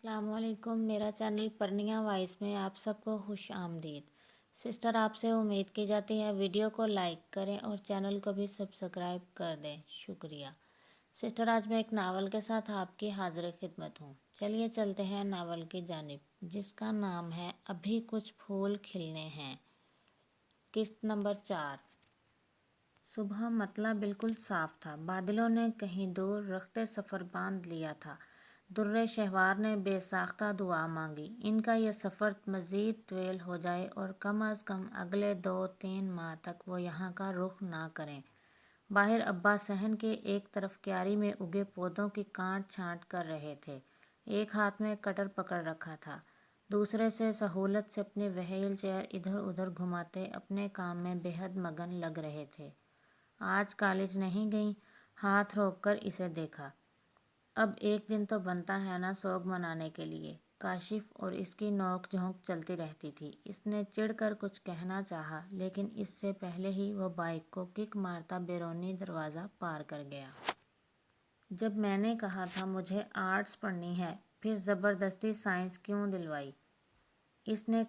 السلام علیکم، میرا چینل پرنیا وائس میں آپ سب کو خوش آمدید۔ سسٹر آپ سے امید کی جاتی ہے ویڈیو کو لائک کریں اور چینل کو بھی سبسکرائب کر دیں، شکریہ۔ سسٹر آج میں ایک ناول کے ساتھ آپ کی حاضر خدمت ہوں۔ چلیے چلتے ہیں ناول کی جانب، جس کا نام ہے ابھی کچھ پھول کھلنے ہیں۔ قسط نمبر 4۔ صبح مطلع بالکل صاف تھا، بادلوں نے کہیں دور رخت سفر باندھ لیا تھا۔ درِ شہوار نے بے ساختہ دعا مانگی، ان کا یہ سفر مزید طویل ہو جائے اور کم از کم اگلے 2-3 ماہ تک وہ یہاں کا رخ نہ کریں۔ باہر ابا صحن کے ایک طرف کیاری میں اگے پودوں کی کاٹ چھانٹ کر رہے تھے، ایک ہاتھ میں کٹر پکڑ رکھا تھا، دوسرے سے سہولت سے اپنی وہیل چیئر ادھر ادھر گھماتے اپنے کام میں بے حد مگن لگ رہے تھے۔ آج کالج نہیں گئیں؟ ہاتھ روک کر اسے دیکھا۔ اب ایک دن تو بنتا ہے نا سوگ منانے کے لیے۔ کاشف اور اس کی نوک جھونک چلتی رہتی تھی۔ اس نے چڑھ کر کچھ کہنا چاہا، لیکن اس سے پہلے ہی وہ بائیک کو کک مارتا بیرونی دروازہ پار کر گیا۔ جب میں نے کہا تھا مجھے آرٹس پڑھنی ہے، پھر زبردستی سائنس کیوں دلوائی؟ اس نے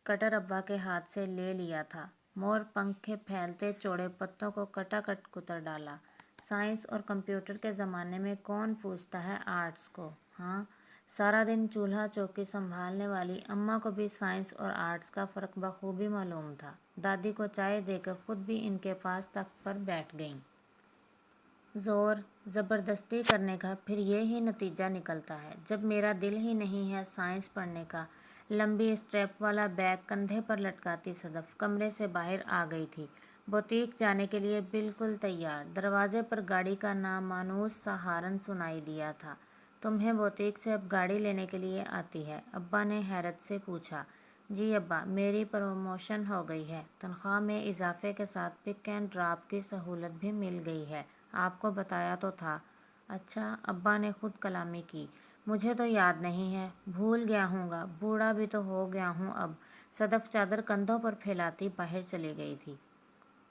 کٹر ابا کے ہاتھ سے لے لیا تھا، مور پنکھ کے پھیلتے چوڑے پتوں کو کٹا کٹ کتر ڈالا۔ سائنس اور کمپیوٹر کے زمانے میں کون پوچھتا ہے آرٹس کو؟ ہاں، سارا دن چولہا چوکی سنبھالنے والی اماں کو بھی سائنس اور آرٹس کا فرق بخوبی معلوم تھا۔ دادی کو چائے دے کر خود بھی ان کے پاس تخت پر بیٹھ گئیں۔ زور زبردستی کرنے کا پھر یہی نتیجہ نکلتا ہے۔ جب میرا دل ہی نہیں ہے سائنس پڑھنے کا۔ لمبی اسٹریپ والا بیگ کندھے پر لٹکاتی صدف کمرے سے باہر آ گئی تھی، بوتیک جانے کے لیے بالکل تیار۔ دروازے پر گاڑی کا نامانوس سا ہارن سنائی دیا تھا۔ تمہیں بوتیک سے اب گاڑی لینے کے لیے آتی ہے؟ ابا نے حیرت سے پوچھا۔ جی ابا، میری پروموشن ہو گئی ہے، تنخواہ میں اضافے کے ساتھ پک اینڈ ڈراپ کی سہولت بھی مل گئی ہے، آپ کو بتایا تو تھا۔ اچھا، ابا نے خود کلامی کی۔ مجھے تو یاد نہیں ہے، بھول گیا ہوں گا، بوڑھا بھی تو ہو گیا ہوں اب۔ صدف چادر کندھوں پر پھیلاتی باہر چلی گئی تھی۔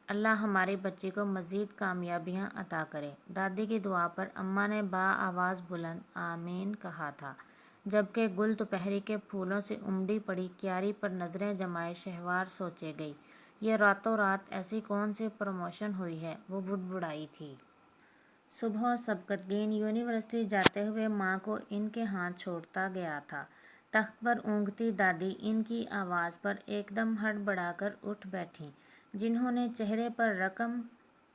اللہ ہماری بچی کو مزید کامیابیاں عطا کرے۔ دادی کی دعا پر اماں نے بآواز بلند آمین کہا تھا، جبکہ گل دوپہری کے پھولوں سے امڈی پڑی کیاری پر نظریں جمائے شہوار سوچے گئی، یہ راتوں رات ایسی کون سی پروموشن ہوئی ہے؟ وہ بڑبڑائی تھی۔ صبح سبکتگین یونیورسٹی جاتے ہوئے ماں کو ان کے ہاتھ چھوڑتا گیا تھا۔ تخت پر اونگتی دادی ان کی آواز پر ایک دم ہڑبڑا کر اٹھ بیٹھیں، جنہوں نے چہرے پر رقم،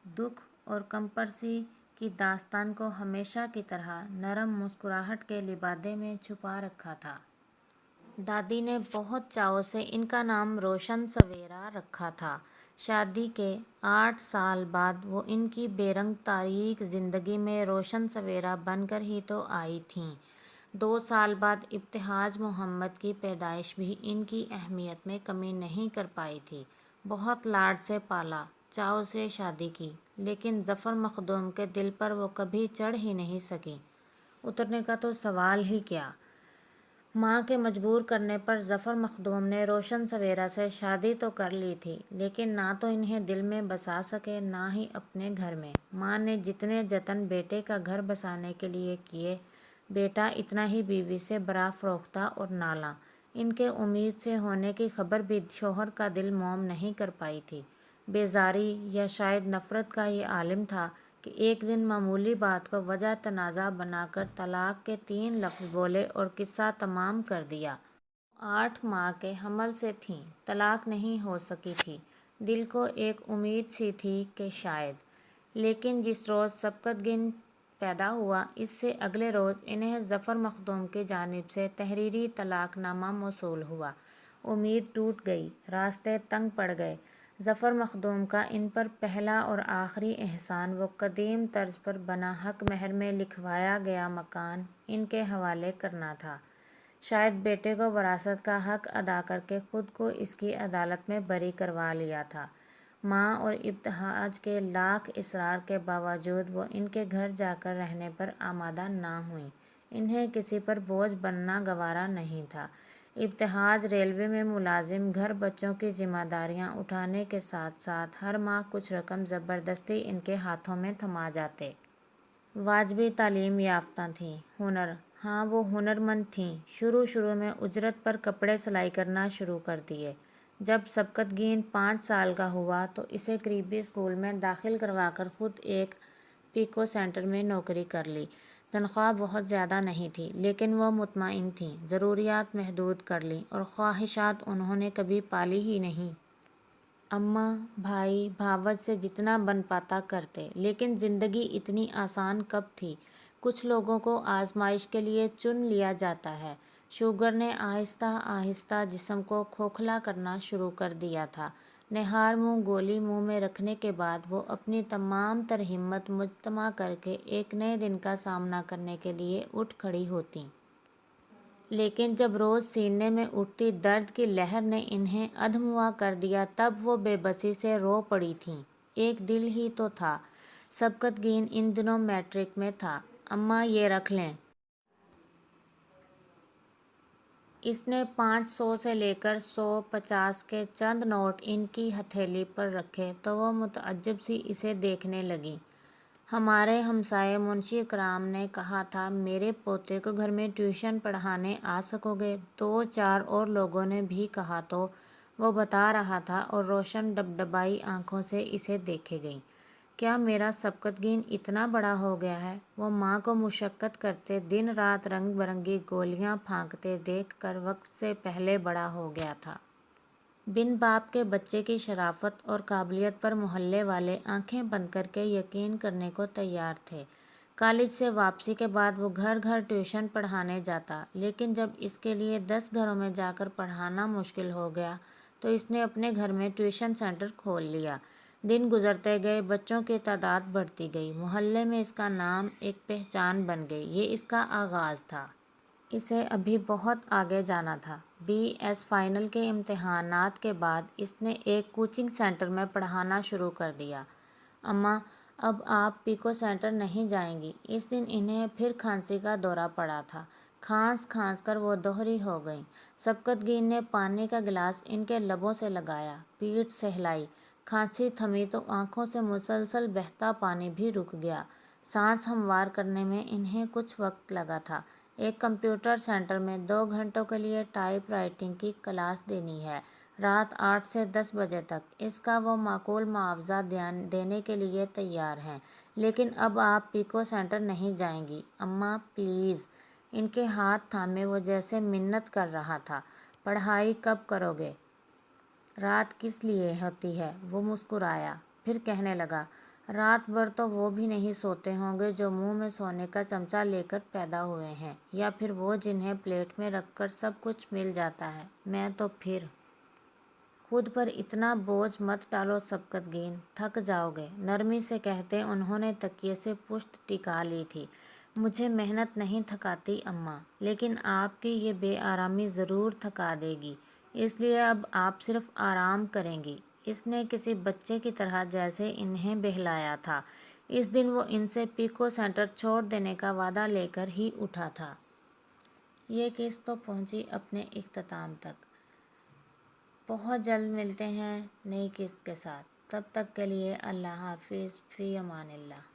دکھ اور کمپرسی کی داستان کو ہمیشہ کی طرح نرم مسکراہٹ کے لبادے میں چھپا رکھا تھا۔ دادی نے بہت چاؤ سے ان کا نام روشن سویرا رکھا تھا۔ شادی کے 8 سال بعد وہ ان کی بے رنگ تاریک زندگی میں روشن سویرا بن کر ہی تو آئی تھیں۔ 2 سال بعد ابتہاج محمد کی پیدائش بھی ان کی اہمیت میں کمی نہیں کر پائی تھی۔ بہت لاڈ سے پالا، چاؤ سے شادی کی، لیکن ظفر مخدوم کے دل پر وہ کبھی چڑھ ہی نہیں سکیں۔ اترنے کا تو سوال ہی کیا۔ ماں کے مجبور کرنے پر ظفر مخدوم نے روشن سویرا سے شادی تو کر لی تھی، لیکن نہ تو انہیں دل میں بسا سکے، نہ ہی اپنے گھر میں۔ ماں نے جتنے جتن بیٹے کا گھر بسانے کے لیے کیے، بیٹا اتنا ہی بیوی سے برا فروختہ اور نالاں۔ ان کے امید سے ہونے کی خبر بھی شوہر کا دل موم نہیں کر پائی تھی۔ بیزاری یا شاید نفرت کا یہ عالم تھا کہ ایک دن معمولی بات کو وجہ تنازع بنا کر طلاق کے 3 لفظ بولے اور قصہ تمام کر دیا۔ 8 ماہ کے حمل سے تھیں، طلاق نہیں ہو سکی تھی۔ دل کو ایک امید سی تھی کہ شاید۔ لیکن جس روز سبکتگین پیدا ہوا، اس سے اگلے روز انہیں ظفر مخدوم کی جانب سے تحریری طلاق نامہ موصول ہوا۔ امید ٹوٹ گئی، راستے تنگ پڑ گئے۔ ظفر مخدوم کا ان پر پہلا اور آخری احسان وہ قدیم طرز پر بنا حق مہر میں لکھوایا گیا مکان ان کے حوالے کرنا تھا۔ شاید بیٹے کو وراثت کا حق ادا کر کے خود کو اس کی عدالت میں بری کروا لیا تھا۔ ماں اور ابتہاج کے لاکھ اصرار کے باوجود وہ ان کے گھر جا کر رہنے پر آمادہ نہ ہوئیں۔ انہیں کسی پر بوجھ بننا گوارا نہیں تھا۔ ابتہاج ریلوے میں ملازم، گھر بچوں کی ذمہ داریاں اٹھانے کے ساتھ ساتھ ہر ماہ کچھ رقم زبردستی ان کے ہاتھوں میں تھما جاتے۔ واجبی تعلیم یافتہ تھیں، ہنر، ہاں وہ ہنرمند تھیں۔ شروع میں اجرت پر کپڑے سلائی کرنا شروع کر دیے۔ جب سبکتگین 5 سال کا ہوا تو اسے قریبی اسکول میں داخل کروا کر خود ایک پیکو سینٹر میں نوکری کر لی۔ تنخواہ بہت زیادہ نہیں تھی لیکن وہ مطمئن تھیں۔ ضروریات محدود کر لیں اور خواہشات انہوں نے کبھی پالی ہی نہیں۔ اماں بھائی بھاوج سے جتنا بن پاتا کرتے، لیکن زندگی اتنی آسان کب تھی؟ کچھ لوگوں کو آزمائش کے لیے چن لیا جاتا ہے۔ شوگر نے آہستہ آہستہ جسم کو کھوکھلا کرنا شروع کر دیا تھا۔ نہار منہ گولی منہ میں رکھنے کے بعد وہ اپنی تمام تر ہمت مجتمع کر کے ایک نئے دن کا سامنا کرنے کے لیے اٹھ کھڑی ہوتیں۔ لیکن جب روز سینے میں اٹھتی درد کی لہر نے انہیں ادھموا کر دیا تب وہ بے بسی سے رو پڑی تھیں۔ ایک دل ہی تو تھا۔ سبکتگین ان دنوں میٹرک میں تھا۔ اماں یہ رکھ لیں۔ اس نے 500 سے لے کر 150 کے چند نوٹ ان کی ہتھیلی پر رکھے تو وہ متعجب سی اسے دیکھنے لگیں۔ ہمارے ہمسائے منشی اکرام نے کہا تھا میرے پوتے کو گھر میں ٹیوشن پڑھانے آ سکو گے؟ 2-4 اور لوگوں نے بھی کہا تو وہ بتا رہا تھا اور روشن ڈبڈبائی آنکھوں سے اسے دیکھے گئیں۔ کیا میرا سبکتگین اتنا بڑا ہو گیا ہے؟ وہ ماں کو مشقت کرتے دن رات رنگ برنگی گولیاں پھانکتے دیکھ کر وقت سے پہلے بڑا ہو گیا تھا۔ بن باپ کے بچے کی شرافت اور قابلیت پر محلے والے آنکھیں بند کر کے یقین کرنے کو تیار تھے۔ کالج سے واپسی کے بعد وہ گھر گھر ٹیوشن پڑھانے جاتا، لیکن جب اس کے لیے 10 گھروں میں جا کر پڑھانا مشکل ہو گیا تو اس نے اپنے گھر میں ٹیوشن سینٹر کھول لیا۔ دن گزرتے گئے، بچوں کی تعداد بڑھتی گئی، محلے میں اس کا نام ایک پہچان بن گئی۔ یہ اس کا آغاز تھا۔ اسے ابھی بہت آگے جانا تھا۔ BS فائنل کے امتحانات کے بعد اس نے ایک کوچنگ سینٹر میں پڑھانا شروع کر دیا۔ اماں اب آپ پیکو سینٹر نہیں جائیں گی؟ اس دن انہیں پھر کھانسی کا دورہ پڑا تھا۔ کھانس کھانس کر وہ دوہری ہو گئیں۔ سبکتگین نے پانی کا گلاس ان کے لبوں سے لگایا، پیٹھ سہلائی۔ کھانسی تھمی تو آنکھوں سے مسلسل بہتا پانی بھی رک گیا۔ سانس ہموار کرنے میں انہیں کچھ وقت لگا تھا۔ ایک کمپیوٹر سینٹر میں 2 گھنٹوں کے لیے ٹائپ رائٹنگ کی کلاس دینی ہے، رات 8 سے 10 بجے تک۔ اس کا وہ معقول معاوضہ دینے کے لیے تیار ہیں، لیکن اب آپ پیکو سینٹر نہیں جائیں گی؟ اماں پلیز۔ ان کے ہاتھ تھامے وہ جیسے منت کر رہا تھا۔ پڑھائی کب کرو گے؟ رات کس لیے ہوتی ہے؟ وہ مسکرایا، پھر کہنے لگا، رات بھر تو وہ بھی نہیں سوتے ہوں گے جو منہ میں سونے کا چمچہ لے کر پیدا ہوئے ہیں، یا پھر وہ جنہیں پلیٹ میں رکھ کر سب کچھ مل جاتا ہے۔ میں تو پھر خود پر اتنا بوجھ مت ڈالو سبکتگین، تھک جاؤ گے، نرمی سے کہتے انہوں نے تکیے سے پشت ٹکا لی تھی۔ مجھے محنت نہیں تھکاتی اماں، لیکن آپ کی یہ بے آرامی ضرور تھکا دے گی، اس لیے اب آپ صرف آرام کریں گی۔ اس نے کسی بچے کی طرح جیسے انہیں بہلایا تھا۔ اس دن وہ ان سے پیکو سینٹر چھوڑ دینے کا وعدہ لے کر ہی اٹھا تھا۔ یہ قسط تو پہنچی اپنے اختتام تک۔ بہت جلد ملتے ہیں نئی قسط کے ساتھ۔ تب تک کے لیے اللہ حافظ، فی امان اللہ۔